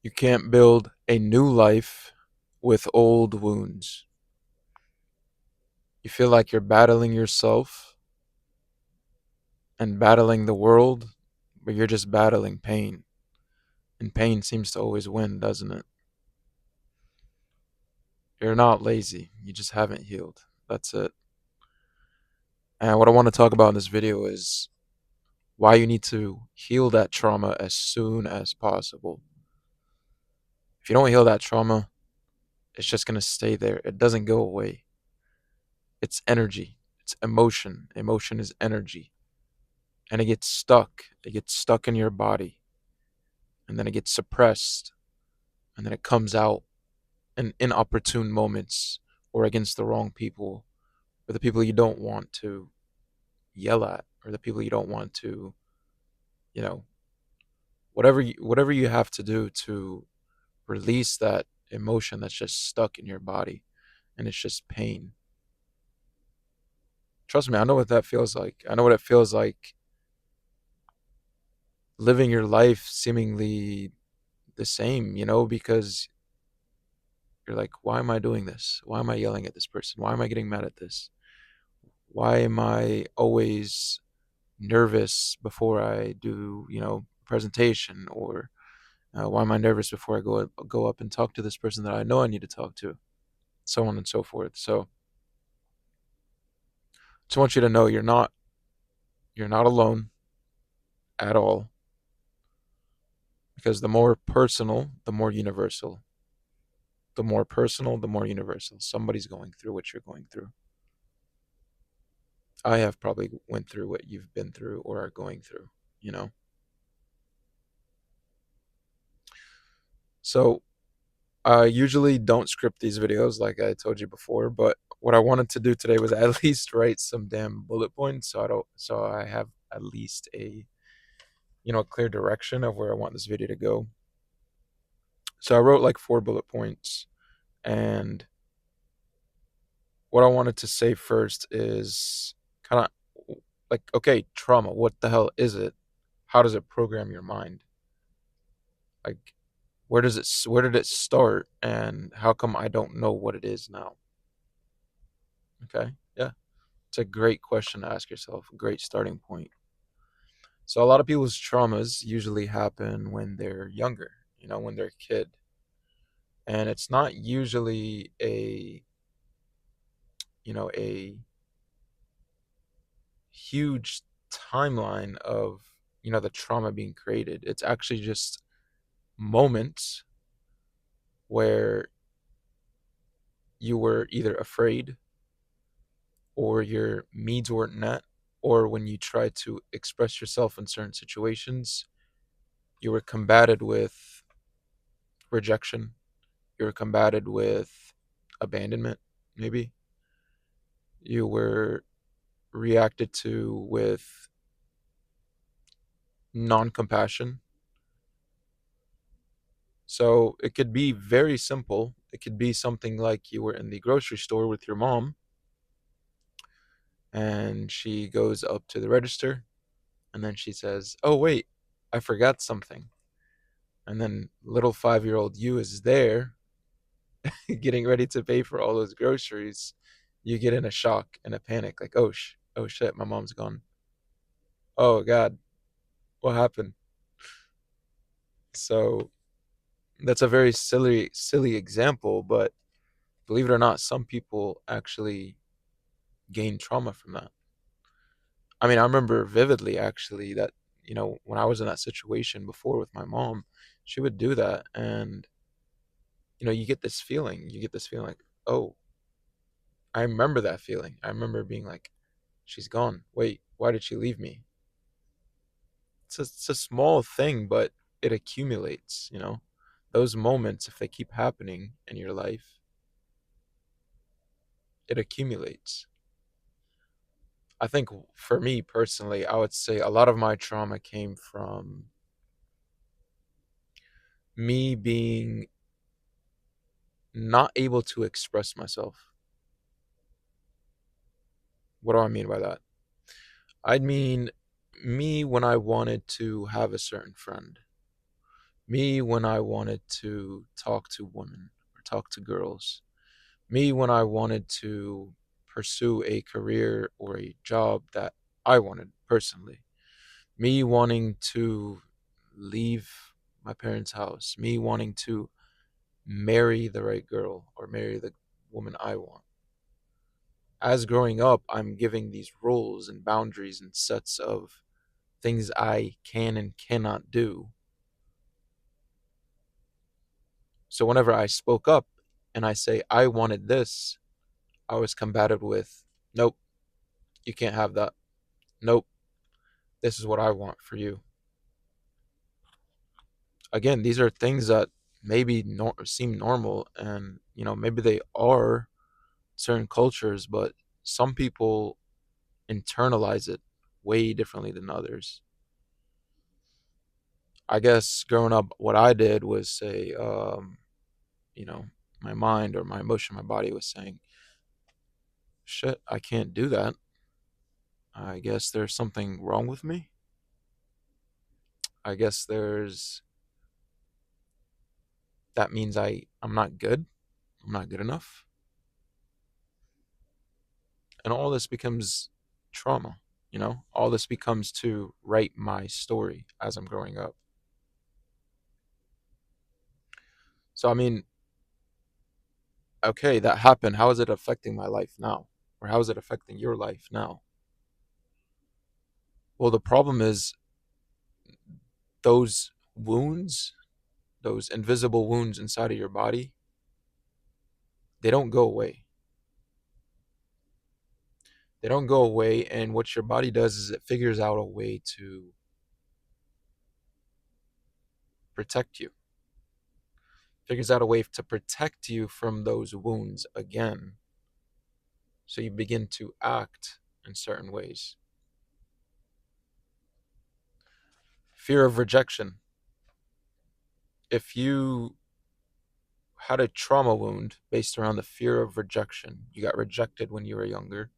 You can't build a new life with old wounds. You feel like you're battling yourself and battling the world, but you're just battling pain. And pain seems to always win, doesn't it? You're not lazy, you just haven't healed. That's it. And what I want to talk about in this video is why you need to heal that trauma as soon as possible. If you don't heal that trauma, it's just going to stay there. It doesn't go away. It's energy, it's emotion. Emotion is energy. And it gets stuck. It gets stuck in your body. And then it gets suppressed. And then it comes out in inopportune moments or against the wrong people or the people you don't want to yell at or the people you don't want to, you know, whatever you have to do to release that emotion that's just stuck in your body and it's just pain. Trust me, I know what that feels like. I know what it feels like living your life seemingly the same, because you're like, why am I doing this? Why am I yelling at this person? Why am I getting mad at this? Why am I always nervous before I do, presentation? Or why am I nervous before I go up and talk to this person that I know I need to talk to? So on and so forth. So just want you to know you're not alone at all, because the more personal, the more universal. The more personal, the more universal. Somebody's going through what you're going through. I have probably went through what you've been through or are going through, you know. So I usually don't script these videos like I told you before, but what I wanted to do today was at least write some damn bullet points so I have at least a clear direction of where I want this video to go. So I wrote like 4 bullet points, and what I wanted to say first is kind of like, okay, trauma, what the hell is it? How does it program your mind? Like, where did it start, and how come I don't know what it is now? Okay, yeah, it's a great question to ask yourself, a great starting point. So a lot of people's traumas usually happen when they're younger, when they're a kid, and it's not usually a huge timeline of the trauma being created. It's actually just moments where you were either afraid, or your needs weren't met, or when you tried to express yourself in certain situations, you were combated with rejection, you were combated with abandonment, maybe. You were reacted to with non compassion. So it could be very simple. It could be something like you were in the grocery store with your mom, and she goes up to the register, and then she says, "Oh, wait, I forgot something." And then little 5-year-old you is there getting ready to pay for all those groceries. You get in a shock and a panic, like, oh shit, my mom's gone. Oh God, what happened? So that's a very silly example, but believe it or not, some people actually gain trauma from that. I mean, I remember vividly actually that, when I was in that situation before with my mom, she would do that, and you get this feeling like, oh, I remember that feeling. I remember being like, she's gone. Wait, why did she leave me? It's a small thing, but it accumulates. Those moments, if they keep happening in your life, it accumulates. I think for me personally, I would say a lot of my trauma came from me being not able to express myself. What do I mean by that? I mean me when I wanted to have a certain friend, Me when I wanted to talk to women or talk to girls. Me when I wanted to pursue a career or a job that I wanted personally. Me wanting to leave my parents' house. Me wanting to marry the right girl or marry the woman I want. As growing up, I'm giving these rules and boundaries and sets of things I can and cannot do. So whenever I spoke up and I say I wanted this, I was combated with, nope, you can't have that. Nope, this is what I want for you. Again, these are things that maybe seem normal, and maybe they are certain cultures, but some people internalize it way differently than others. I guess growing up, what I did was say, you know, my mind or my emotion, my body was saying, shit, I can't do that. I guess there's something wrong with me. I guess that means I'm not good. I'm not good enough. And all this becomes trauma, All this becomes to write my story as I'm growing up. So I mean, okay, that happened. How is it affecting my life now? Or how is it affecting your life now? Well, the problem is those wounds, those invisible wounds inside of your body, they don't go away. They don't go away, and what your body does is it figures out a way to protect you. Figures out a way to protect you from those wounds again. So you begin to act in certain ways. Fear of rejection. If you had a trauma wound based around the fear of rejection, you got rejected when you were younger.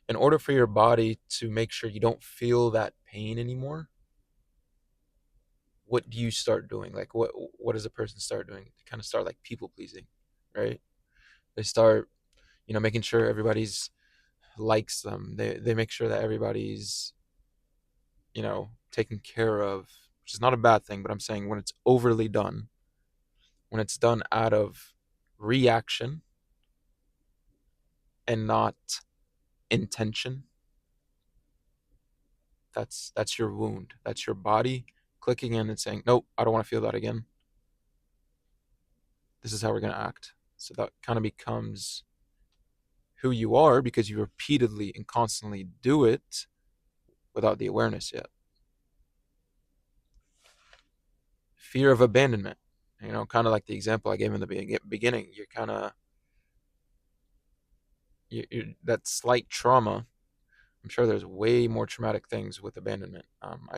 In order for your body to make sure you don't feel that pain anymore, what do you start doing? Like what does a person start doing? They kind of start like people pleasing, right? They start, making sure everybody's likes them. They make sure that everybody's, taken care of, which is not a bad thing, but I'm saying when it's overly done, when it's done out of reaction and not intention, that's your wound. That's your body clicking in and saying, "Nope, I don't want to feel that again. This is how we're going to act." So that kind of becomes who you are because you repeatedly and constantly do it without the awareness yet. Fear of abandonment, kind of like the example I gave in the beginning. You're kind of that slight trauma. I'm sure there's way more traumatic things with abandonment. I'm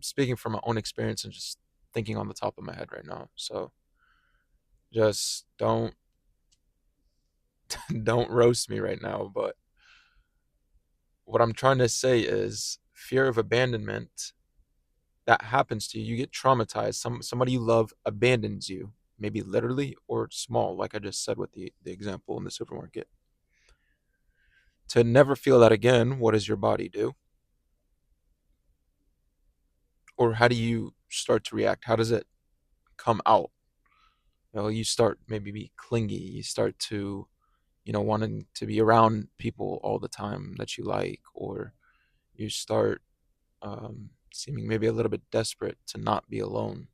speaking from my own experience and just thinking on the top of my head right now. So just don't roast me right now. But what I'm trying to say is fear of abandonment that happens to you. You get traumatized. Somebody you love abandons you, maybe literally or small, like I just said with the example in the supermarket. To never feel that again, what does your body do? Or how do you start to react? How does it come out? You start maybe be clingy. You start to, wanting to be around people all the time that you like, or you start seeming maybe a little bit desperate to not be alone.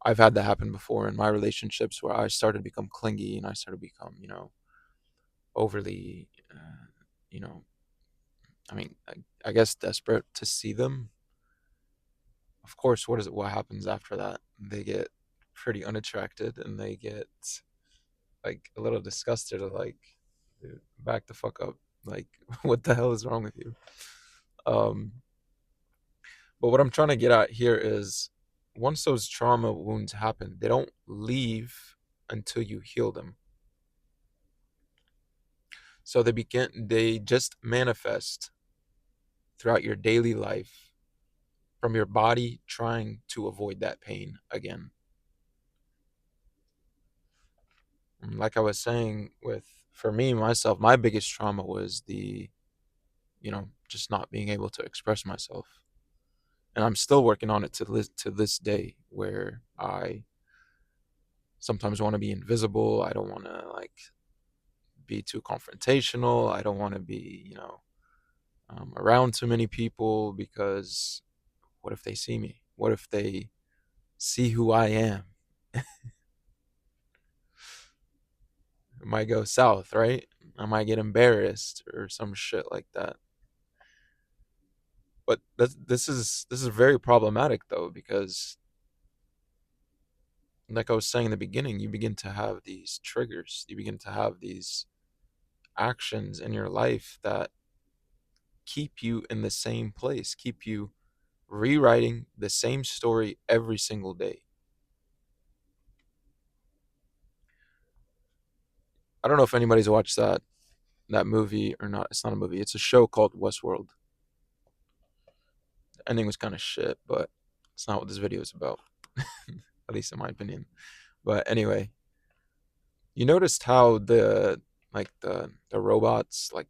I've had that happen before in my relationships where I started to become clingy and I started to become, overly, you know, I guess desperate to see them. Of course, what happens after that? They get pretty unattracted and they get like a little disgusted of like, dude, back the fuck up. Like, what the hell is wrong with you? Um, but what I'm trying to get at here is once those trauma wounds happen, they don't leave until you heal them. So they just manifest throughout your daily life from your body trying to avoid that pain again. And like I was saying, with for me myself, my biggest trauma was just not being able to express myself. And I'm still working on it to this day, where I sometimes want to be invisible. I don't want to like be too confrontational. I don't want to be, around too many people, because what if they see me? What if they see who I am? It might go south, right? I might get embarrassed or some shit like that. But this is very problematic though, because like I was saying in the beginning, you begin to have these triggers. You begin to have these actions in your life that keep you in the same place, keep you rewriting the same story every single day. I don't know if anybody's watched that movie or not. It's not a movie. It's a show called Westworld. The ending was kind of shit, but it's not what this video is about, at least in my opinion. But anyway, you noticed how the robots, like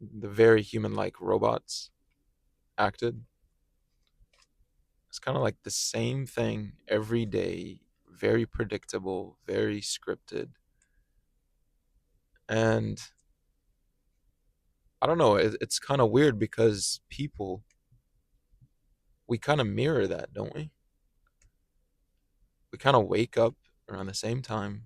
the very human-like robots, acted? It's kind of like the same thing every day, very predictable, very scripted. And I don't know, it's kind of weird because people, we kind of mirror that, don't we? We kind of wake up around the same time.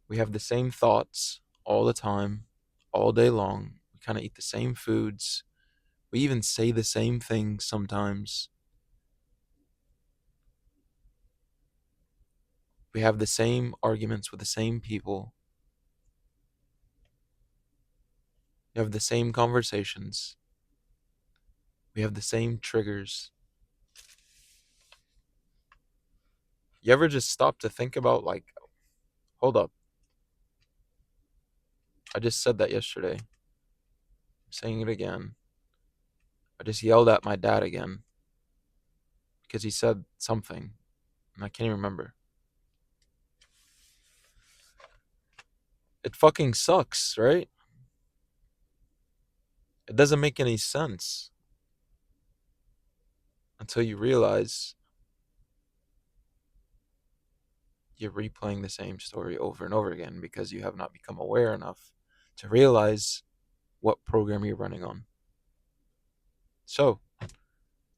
We have the same thoughts all the time, all day long. We kind of eat the same foods. We even say the same things sometimes. We have the same arguments with the same people. We have the same conversations. We have the same triggers. You ever just stop to think about, like, hold up, I just said that yesterday. I'm saying it again. I just yelled at my dad again because he said something and I can't even remember. It fucking sucks, right? It doesn't make any sense until you realize you're replaying the same story over and over again because you have not become aware enough to realize what program you're running on. So,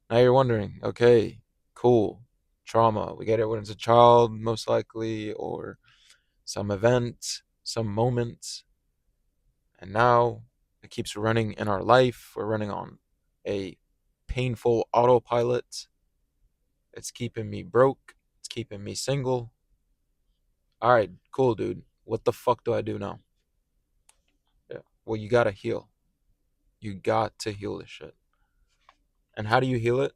now you're wondering, okay, cool, trauma. We get it when it's a child, most likely, or some event, some moment. And now it keeps running in our life. We're running on a painful autopilot. It's keeping me broke. It's keeping me single. All right, cool, dude. What the fuck do I do now? Yeah. Well, you gotta heal. You got to heal this shit. And how do you heal it?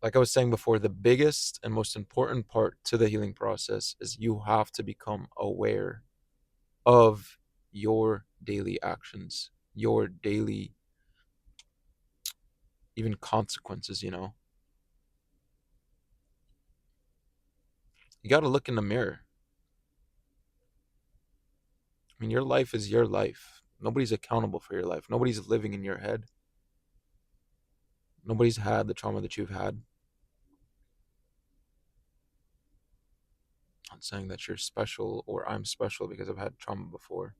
Like I was saying before, the biggest and most important part to the healing process is you have to become aware of your daily actions, your daily, even consequences. You got to look in the mirror. I mean, your life is your life. Nobody's accountable for your life. Nobody's living in your head. Nobody's had the trauma that you've had. I'm not saying that you're special or I'm special because I've had trauma before.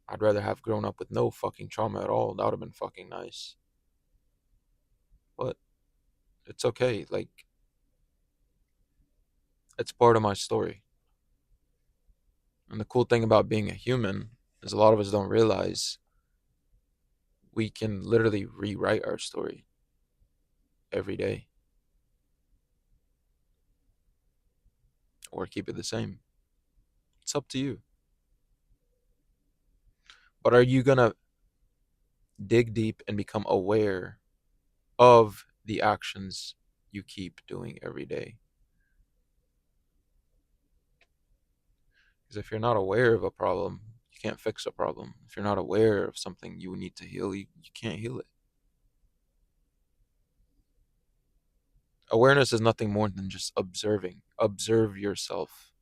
I'd rather have grown up with no fucking trauma at all. That would have been fucking nice. But it's okay. Like, it's part of my story. And the cool thing about being a human is a lot of us don't realize we can literally rewrite our story every day or keep it the same. It's up to you. But are you going to dig deep and become aware of the actions you keep doing every day? Because if you're not aware of a problem, you can't fix a problem. If you're not aware of something you need to heal, you can't heal it. Awareness is nothing more than just observing. Observe yourself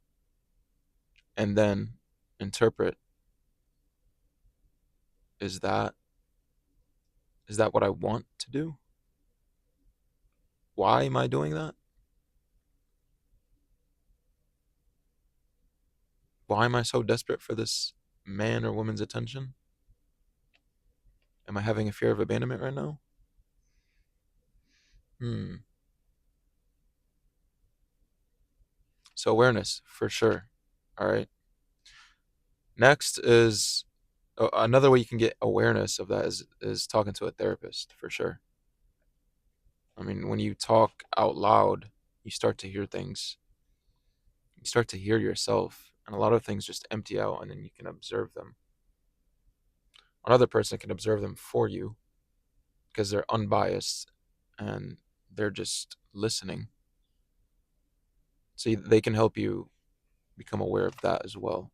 and then interpret, is that what I want to do? Why am I doing that? Why am I so desperate for this man or woman's attention? Am I having a fear of abandonment right now? Hmm. So awareness for sure. All right. Next is another way you can get awareness of that is talking to a therapist for sure. I mean, when you talk out loud, you start to hear things. You start to hear yourself, and a lot of things just empty out, and then you can observe them. Another person can observe them for you because they're unbiased and they're just listening. So they can help you become aware of that as well.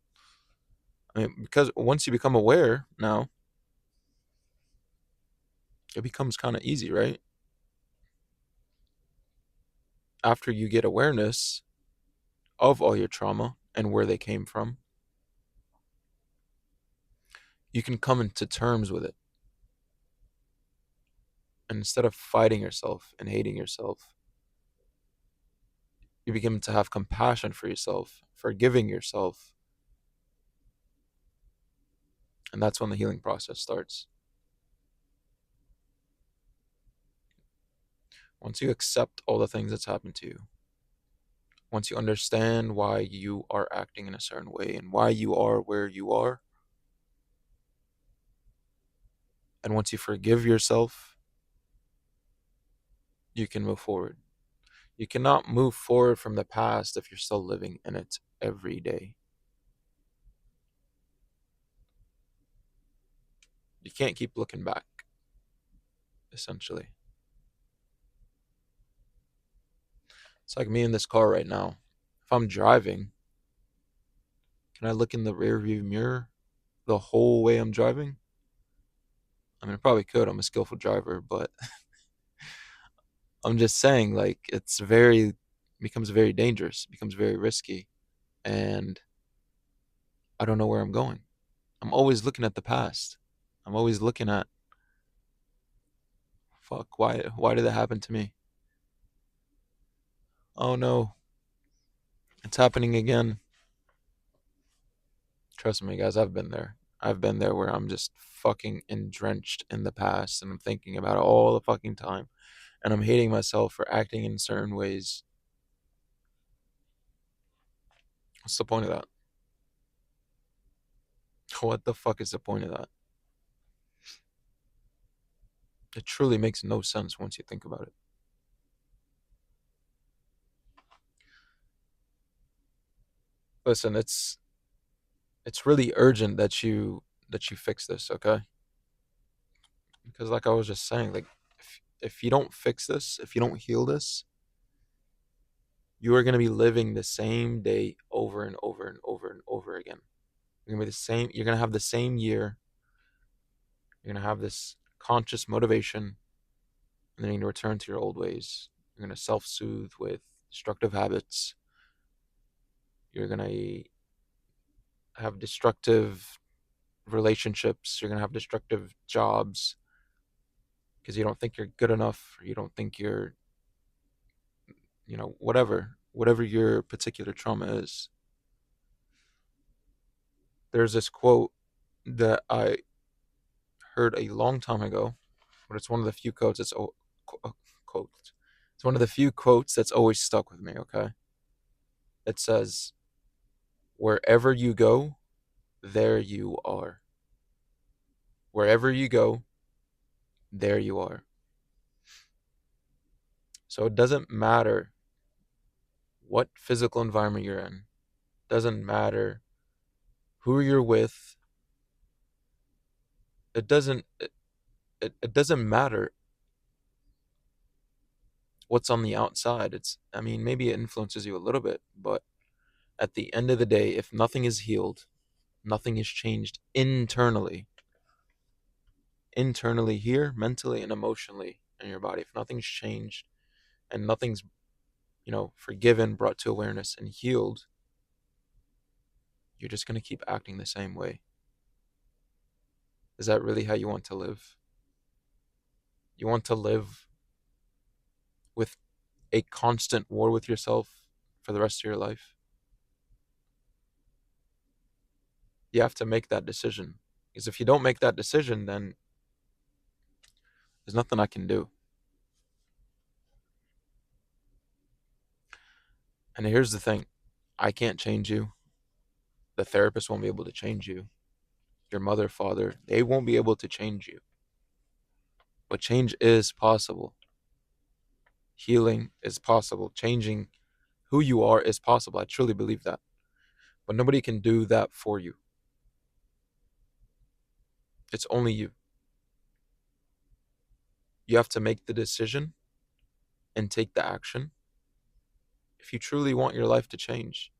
I mean, because once you become aware, now it becomes kind of easy, right? After you get awareness of all your trauma and where they came from, you can come into terms with it. And instead of fighting yourself and hating yourself, you begin to have compassion for yourself, forgiving yourself. And that's when the healing process starts. Once you accept all the things that's happened to you, once you understand why you are acting in a certain way and why you are where you are, and once you forgive yourself, you can move forward. You cannot move forward from the past if you're still living in it every day. You can't keep looking back, essentially. It's like me in this car right now. If I'm driving, can I look in the rearview mirror the whole way I'm driving? I mean, I probably could. I'm a skillful driver, but I'm just saying, like, becomes very dangerous, becomes very risky, and I don't know where I'm going. I'm always looking at the past. I'm always looking at, fuck, why did that happen to me? Oh no, it's happening again. Trust me, guys, I've been there. I've been there where I'm just fucking drenched in the past and I'm thinking about it all the fucking time. And I'm hating myself for acting in certain ways. What's the point of that? What the fuck is the point of that? It truly makes no sense once you think about it. Listen, it's really urgent that you fix this, okay? Because like I was just saying, like if you don't fix this, if you don't heal this, you are going to be living the same day over and over and over and over again. You're going to have the same year. You're going to have this conscious motivation, and then you're going to return to your old ways. You're going to self-soothe with destructive habits. You're going to have destructive relationships. You're going to have destructive jobs because you don't think you're good enough, or you don't think you're, whatever your particular trauma is. There's this quote that I heard a long time ago, but it's one of the few quotes that's quotes. It's one of the few quotes that's always stuck with me. Okay, it says, "Wherever you go, there you are. Wherever you go, there you are." So it doesn't matter what physical environment you're in. Doesn't matter who you're with. It doesn't matter what's on the outside. I mean, maybe it influences you a little bit, but at the end of the day, if nothing is healed, nothing is changed internally here, mentally and emotionally in your body. If nothing's changed, and nothing's, forgiven, brought to awareness, and healed, you're just going to keep acting the same way. Is that really how you want to live? You want to live with a constant war with yourself for the rest of your life? You have to make that decision. Because if you don't make that decision, then there's nothing I can do. And here's the thing, I can't change you. The therapist won't be able to change you. Your mother, father, they won't be able to change you. But change is possible. Healing is possible. Changing who you are is possible. I truly believe that. But nobody can do that for you. It's only you. You have to make the decision and take the action if you truly want your life to change.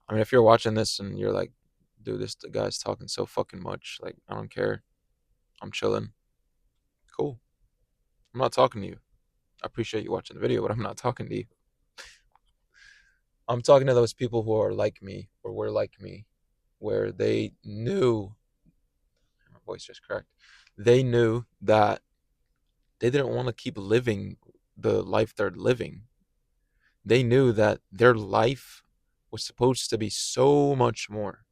I mean, if you're watching this and you're like, dude, the guy's talking so fucking much. Like, I don't care. I'm chilling. Cool. I'm not talking to you. I appreciate you watching the video, but I'm not talking to you. I'm talking to those people who are like me or were like me, where they knew, my voice just cracked, they knew that they didn't want to keep living the life they're living. They knew that their life was supposed to be so much more.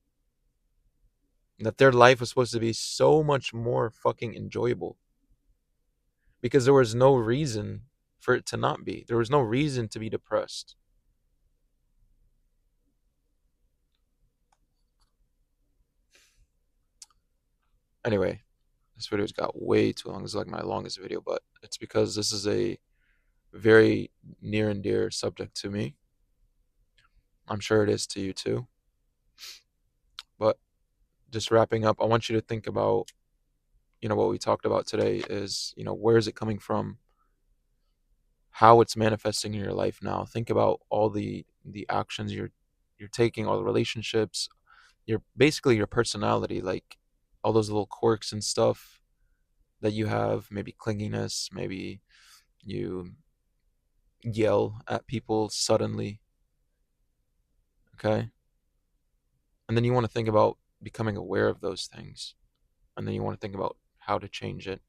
That their life was supposed to be so much more fucking enjoyable. Because there was no reason for it to not be. There was no reason to be depressed. Anyway, this video's got way too long. This is like my longest video, but it's because this is a very near and dear subject to me. I'm sure it is to you too. But just wrapping up, I want you to think about, what we talked about today is, where is it coming from? How it's manifesting in your life now. Think about all the actions you're taking, all the relationships, your basically your personality, like all those little quirks and stuff that you have, maybe clinginess, maybe you yell at people suddenly, okay? And then you want to think about becoming aware of those things. And then you want to think about how to change it.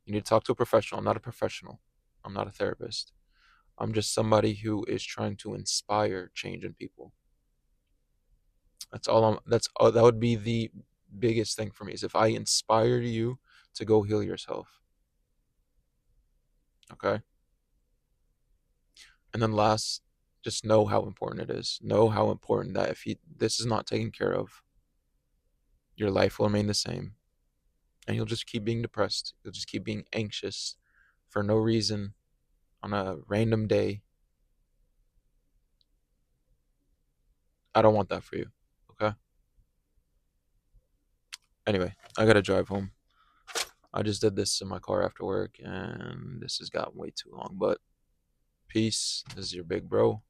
You need to talk to a professional. I'm not a professional. I'm not a therapist. I'm just somebody who is trying to inspire change in people. That would be the biggest thing for me is if I inspire you to go heal yourself. Okay? And then last, just know how important it is. Know how important that if this is not taken care of, your life will remain the same. And you'll just keep being depressed. You'll just keep being anxious for no reason on a random day. I don't want that for you. Okay? Anyway, I gotta drive home. I just did this in my car after work, and this has gotten way too long. But peace. This is your big bro.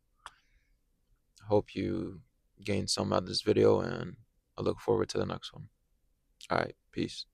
Hope you gained some out of this video, and I look forward to the next one. All right, peace.